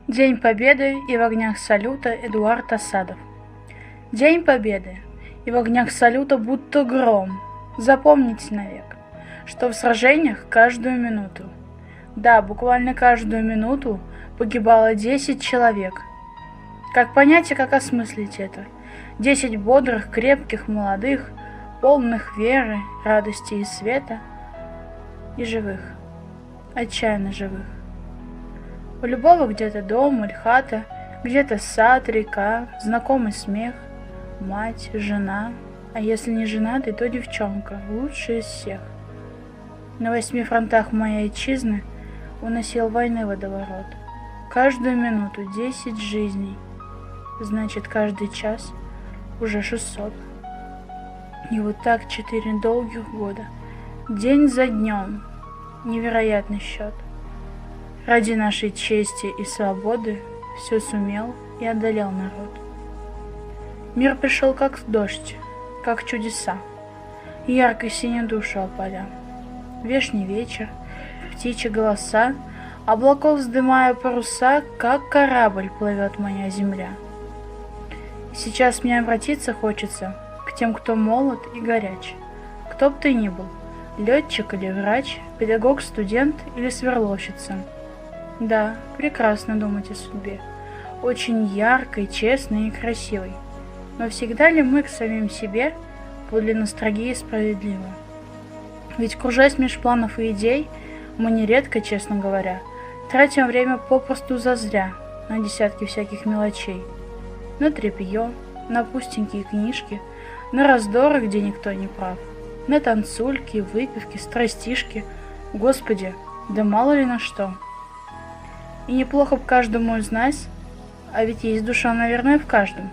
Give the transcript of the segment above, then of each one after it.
День Победы и в огнях салюта Эдуард Асадов. День Победы и в огнях салюта будто гром. Запомните навек, что в сражениях каждую минуту, да, буквально каждую минуту погибало 10 человек. Как понять и как осмыслить это? 10 бодрых, крепких, молодых, полных веры, радости и света, и живых, отчаянно живых. У любого где-то дом или хата, где-то сад, река, знакомый смех, мать, жена, а если не женатый, то девчонка, лучшая из всех. На 8 фронтах моей отчизны уносил войны водоворот. Каждую минуту 10 жизней, значит, каждый час уже 600. И вот так 4 долгих года, день за днем, невероятный счет. Ради нашей чести и свободы все сумел и одолел народ. Мир пришел как дождь, как чудеса, ярко синюю душу опаля. Вешний вечер, птичьи голоса, облаков вздымая паруса, как корабль плывет моя земля. И сейчас мне обратиться хочется к тем, кто молод и горяч, кто б ты ни был, летчик или врач, педагог, студент или сверловщица. Да, прекрасно думать о судьбе, очень яркой, честной и красивой. Но всегда ли мы к самим себе подлинно строги и справедливы? Ведь, кружась меж планов и идей, мы нередко, честно говоря, тратим время попросту зазря на десятки всяких мелочей. На тряпье, на пустенькие книжки, на раздоры, где никто не прав, на танцульки, выпивки, страстишки. Господи, да мало ли на что. И неплохо б каждому из нас, а ведь есть душа, наверное, в каждом,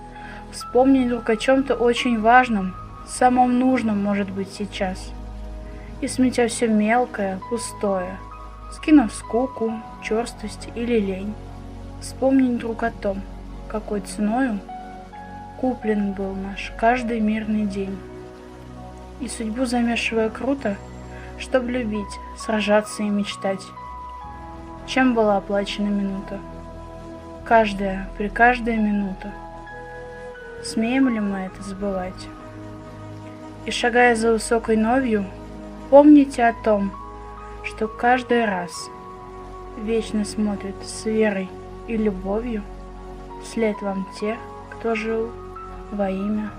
вспомнить вдруг о чем-то очень важном, самом нужном, может быть, сейчас. И сметя все мелкое, пустое, скинув скуку, черствость или лень, вспомнить вдруг о том, какой ценою куплен был наш каждый мирный день. И судьбу замешивая круто, чтоб любить, сражаться и мечтать. Чем была оплачена минута? Каждая, при каждая минута. Смеем ли мы это забывать? И шагая за высокой новью, помните о том, что каждый раз вечно смотрит с верой и любовью вслед вам те, кто жил во имя